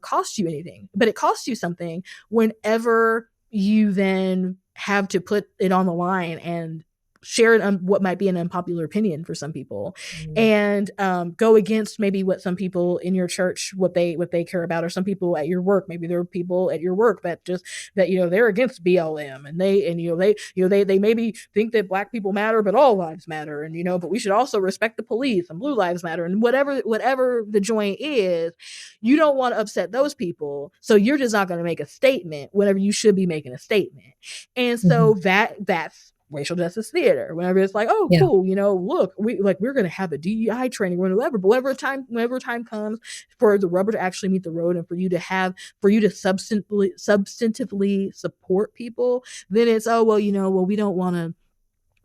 cost you anything, but it costs you something whenever you then have to put it on the line and share what might be an unpopular opinion for some people, and go against maybe what some people in your church, what they care about, or some people at your work. Maybe there are people at your work that they're against BLM, and they maybe think that Black people matter, but all lives matter, and but we should also respect the police, and blue lives matter, and whatever the joint is. You don't want to upset those people, so you're just not going to make a statement whenever you should be making a statement. And so that's racial justice theater. Whenever it's like, oh, cool, look, we're going to have a DEI training, whatever. But whenever time comes for the rubber to actually meet the road, and for you to substantively support people, then it's, oh, well, we don't want to.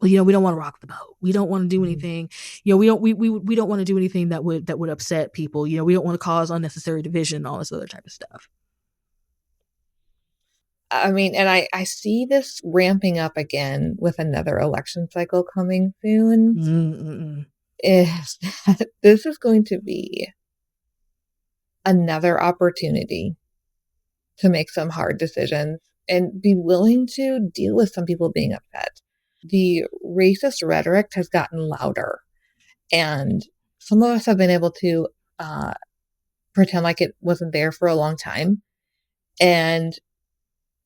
We don't want to rock the boat. We don't want to do anything. We don't want to do anything that would upset people. We don't want to cause unnecessary division, all this other type of stuff. I mean, and I see this ramping up again with another election cycle coming soon. Is that this is going to be another opportunity to make some hard decisions and be willing to deal with some people being upset. The racist rhetoric has gotten louder, and some of us have been able to pretend like it wasn't there for a long time. And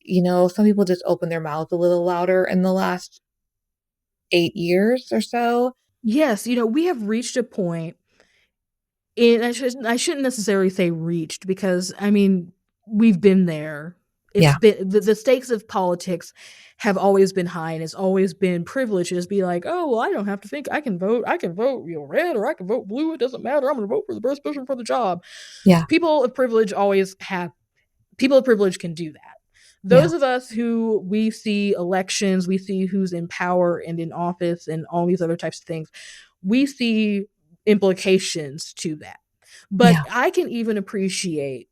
some people just open their mouths a little louder in the last 8 years or so. Yes, we have reached a point, and I shouldn't necessarily say reached, because I mean, we've been there. It's been the stakes of politics have always been high, and it's always been privileged to just be like, oh, well, I don't have to think. I can vote red, or I can vote blue. It doesn't matter. I'm going to vote for the best person for the job. Yeah. People of privilege can do that. Those of us who we see elections, we see who's in power and in office and all these other types of things, we see implications to that. But I can even appreciate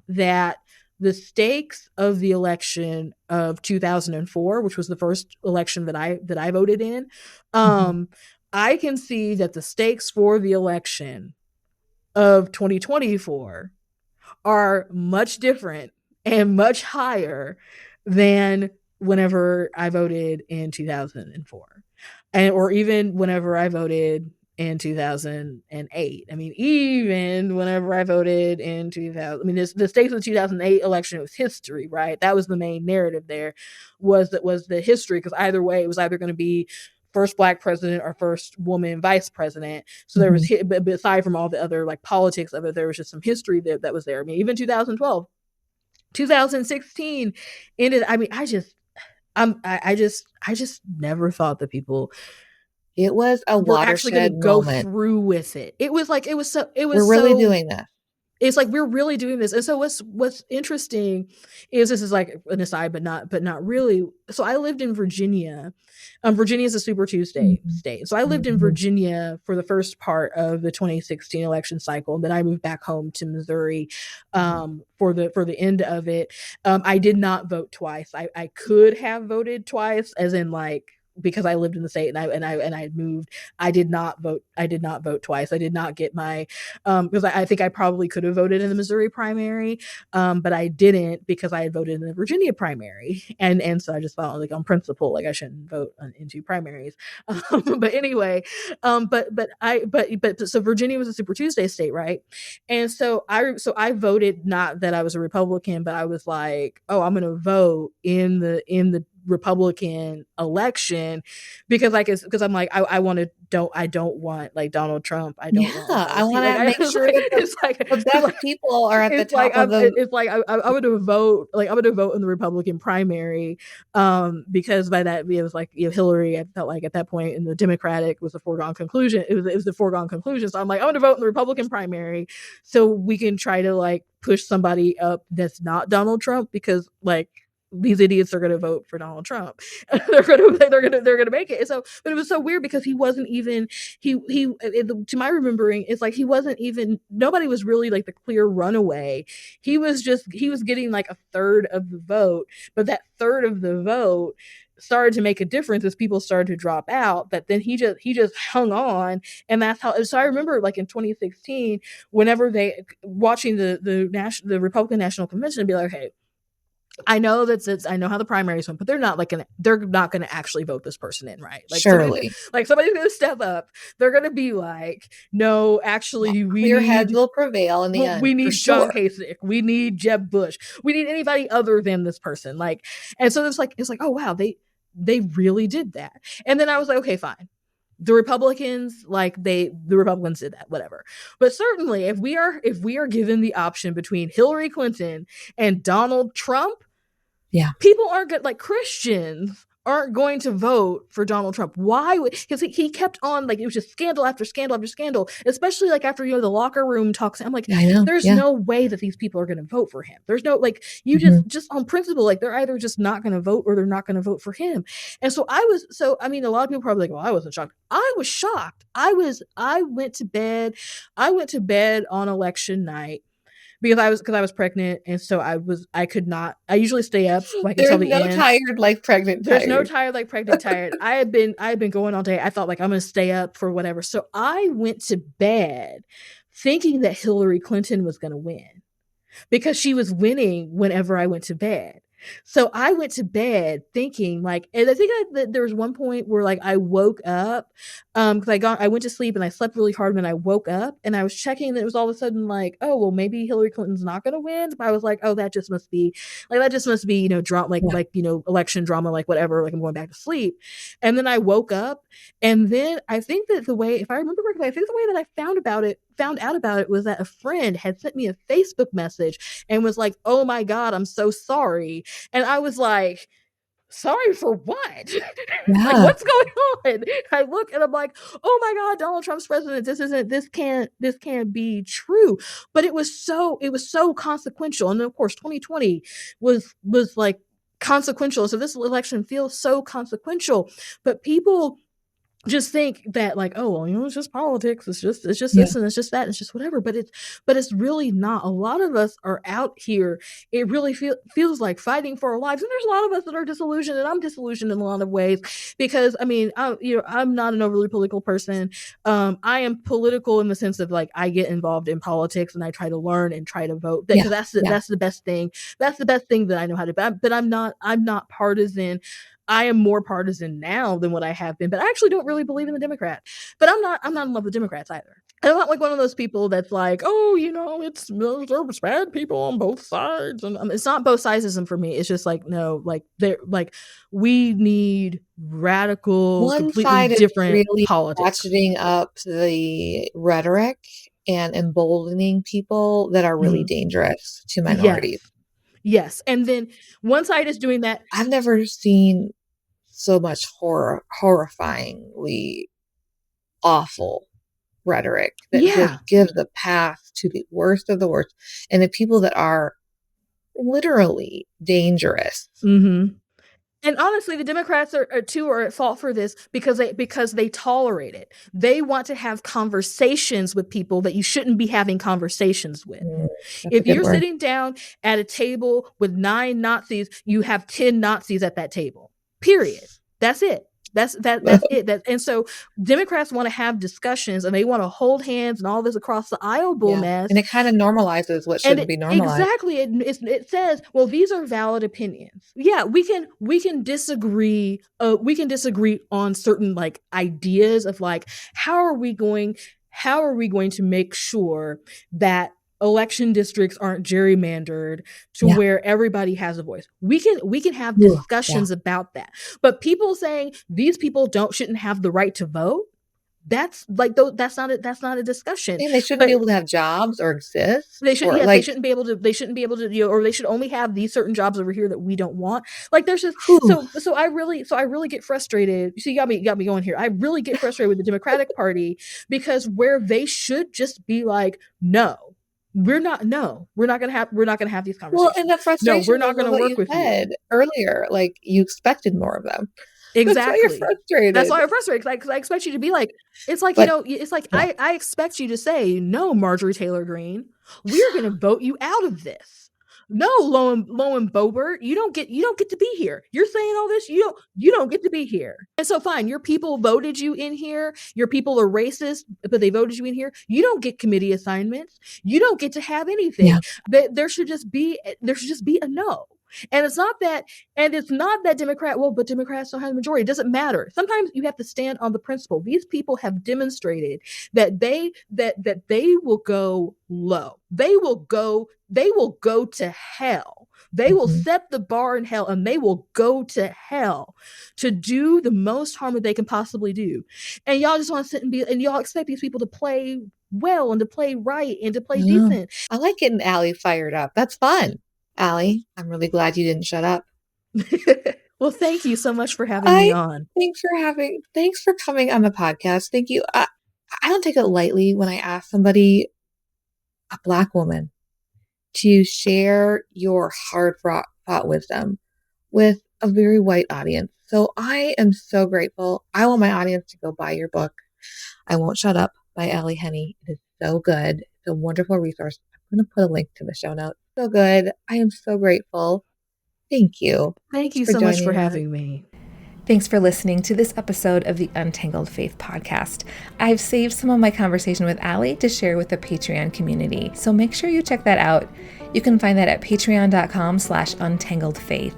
that the stakes of the election of 2004, which was the first election that I voted in, I can see that the stakes for the election of 2024 are much different and much higher than whenever I voted in 2004, or even whenever I voted in 2008. I mean, even whenever I voted in 2000, I mean, the stakes of the 2008 election was history, right? That was the main narrative there, was the history, because either way, it was either going to be first Black president or first woman vice president. So there was, but aside from all the other like politics of it, there was just some history that was there. I mean, even 2012. 2016 ended. I mean, I just never thought that people. It was a watershed actually going to go through with it. It was we're really doing this. It's like, we're really doing this. And so what's interesting is, this is like an aside, but not really. So I lived in Virginia. Virginia is a Super Tuesday state. So I lived in Virginia for the first part of the 2016 election cycle. And then I moved back home to Missouri for the end of it. I did not vote twice. I could have voted twice, as in like, because I lived in the state and I moved. I did not vote twice. I did not get my because I think I probably could have voted in the Missouri primary, but I didn't, because I had voted in the Virginia primary, and so I just felt like, on principle, like I shouldn't vote in two primaries. But anyway, but so Virginia was a Super Tuesday state, right? And so I voted, not that I was a Republican, but I was like, oh, I'm going to vote in the Republican election, because I'm like, I don't want like Donald Trump. I don't want like I AOC. want Like to make sure that the best people are at the top of the. it's like I'm going to vote. Like I'm going to vote in the Republican primary, because by that it was like, you know, Hillary. I felt like at that point in the Democratic was a foregone conclusion. It was the foregone conclusion. So I'm like, I'm going to vote in the Republican primary, so we can try to like push somebody up that's not Donald Trump, because like these idiots are going to vote for Donald Trump. they're going to make it. And so, but it was so weird because he wasn't even, to my remembering, it's like he wasn't even, nobody was really like the clear runaway. He was getting like a third of the vote, but that third of the vote started to make a difference as people started to drop out. But then he just hung on, and that's how. So I remember like in 2016, whenever they watching the Republican National Convention, and be like, hey, I know I know how the primaries went, but they're not going to actually vote this person in, right? Like Surely, somebody's going to step up. They're going to be like, no, actually, clear heads will prevail in the end. We need John Kasich. We need Jeb Bush. We need anybody other than this person. Like, and so it's like, oh wow, they really did that. And then I was like, okay, fine. The Republicans, the Republicans did that, whatever. But certainly, if we are given the option between Hillary Clinton and Donald Trump, yeah, people aren't good. Like Christians aren't going to vote for Donald Trump. Why? Because he kept on, like, it was just scandal after scandal after scandal, especially like after, you know, the locker room talks. I'm like, there's no way that these people are going to vote for him. There's no, like, you just on principle, like they're either just not going to vote or they're not going to vote for him. And so I mean, a lot of people probably like, well, I wasn't shocked. I was shocked. I went to bed on election night, because I was pregnant, and so I could not. I usually stay up like until the end. There's no tired like pregnant. There's no tired like pregnant tired. I had been going all day. I thought like I'm gonna stay up for whatever. So I went to bed thinking that Hillary Clinton was gonna win, because she was winning whenever I went to bed. So I went to bed thinking like, and I think there was one point where like I woke up, because I went to sleep and I slept really hard, and I woke up and I was checking, and it was all of a sudden like, oh well, maybe Hillary Clinton's not going to win. But I was like, oh, that just must be, you know, drama, like you know, election drama, like whatever, like I'm going back to sleep. And then I woke up, and then I think that the way, if I remember correctly, I think the way that I found out about it was that a friend had sent me a Facebook message and was like, oh my God, I'm so sorry. And I was like, sorry for what? Yeah. Like, what's going on? I look and I'm like, oh my God, Donald Trump's president. This can't be true. But it was so consequential. And then of course 2020 was like consequential. So this election feels so consequential, but people just think that like, oh well, you know, it's just politics, it's just this and it's just that, it's just whatever. But it's really not. A lot of us are out here, it really feels like fighting for our lives. And there's a lot of us that are disillusioned, and I'm disillusioned in a lot of ways, because I mean, I'm not an overly political person. I am political in the sense of like, I get involved in politics and I try to learn and try to vote, because that's the best thing. That's the best thing that I know how to do. But I'm not partisan. I am more partisan now than what I have been, but I actually don't really believe in the Democrats. But I'm not in love with Democrats either. I'm not like one of those people that's like, oh, you know, there's bad people on both sides, and it's not both sidesism for me. It's just like, no, like they're like, we need radical, one completely side different is really politics, ratcheting up the rhetoric and emboldening people that are really dangerous to minorities. Yes. And then one side is doing that. I've never seen so much horrifyingly awful rhetoric that just gives the path to the worst of the worst, and the people that are literally dangerous. Mm-hmm. And honestly, the Democrats are at fault for this, because they tolerate it. They want to have conversations with people that you shouldn't be having conversations with. If you're sitting down at a table with 9 Nazis, you have 10 Nazis at that table. Period. That's it. That's it. And so Democrats want to have discussions, and they want to hold hands and all this across the aisle bull mess. And it kind of normalizes what shouldn't be normalized. Exactly. It says, well, these are valid opinions. Yeah, we can disagree. We can disagree on certain like ideas of like, how are we going to make sure that election districts aren't gerrymandered to Yeah. where everybody has a voice. We can have Ooh, discussions about that. But people saying these people shouldn't have the right to vote, that's like that's not a discussion. And they shouldn't But be able to have jobs or exist. they should, Or yes, like, they shouldn't be able to, or they should only have these certain jobs over here that we don't want. Like there's just, whew, so I really get frustrated. So you got me going here. I really get frustrated with the Democratic Party because where they should just be like, no, we're not gonna have these well, conversations. and the No, frustration we're not goes with gonna what work you with you. said earlier. Like, you expected more of them. That's why you're Exactly. That's frustrated. why I'm frustrated. Like, 'cause I expect you to be like, it's like, But it's like yeah, I expect you to say, no, Marjorie Taylor Greene, we are going to vote you out of this. No, Lowen Boebert, you don't get to be here. You're saying all this, you don't get to be here. And so fine, your people voted you in here. Your people are racist, but they voted you in here. You don't get committee assignments. You don't get to have yeah, anything. There should just be a no. And it's not that but Democrats don't have the majority. It doesn't matter. Sometimes you have to stand on the principle. These people have demonstrated that they will go low. They will go to hell. They will mhm. set the bar in hell and they will go to hell to do the most harm that they can possibly do. And y'all just want to sit and y'all expect these people to play well and to play right and to play Yeah. decent. I like getting Ally fired up. That's fun. Ally, I'm really glad you didn't shut up. Well, thank you so much for having me on. Thanks for coming on the podcast. Thank you. I don't take it lightly when I ask somebody, a Black woman, to share your hard fought wisdom with a very white audience. So I am so grateful. I want my audience to go buy your book, I Won't Shut Up by Ally Henny. It is so good. It's a wonderful resource. I'm going to put a link to the show notes. So good. I am so grateful. Thank you. Thank Thanks you for so much for joining us. having me. Thanks for listening to this episode of the Untangled Faith podcast. I've saved some of my conversation with Ally to share with the Patreon community, so make sure you check that out. You can find that at patreon.com/untangledfaith.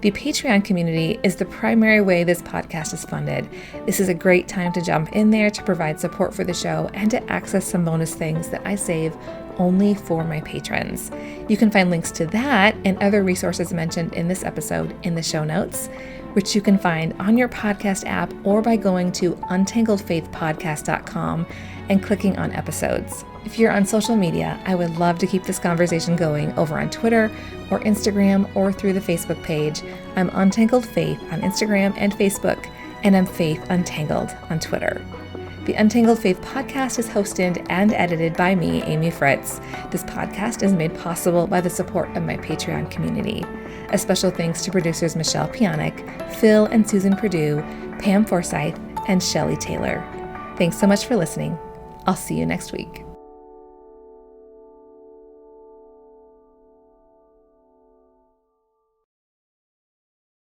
The Patreon community is the primary way this podcast is funded. This is a great time to jump in there to provide support for the show and to access some bonus things that I save only for my patrons. You can find links to that and other resources mentioned in this episode in the show notes, which you can find on your podcast app or by going to untangledfaithpodcast.com and clicking on episodes. If you're on social media, I would love to keep this conversation going over on Twitter or Instagram or through the Facebook page. I'm Untangled Faith on Instagram and Facebook, and I'm Faith Untangled on Twitter. The Untangled Faith podcast is hosted and edited by me, Amy Fritz. This podcast is made possible by the support of my Patreon community. A special thanks to producers Michelle Pionic, Phil and Susan Perdue, Pam Forsyth, and Shelley Taylor. Thanks so much for listening. I'll see you next week.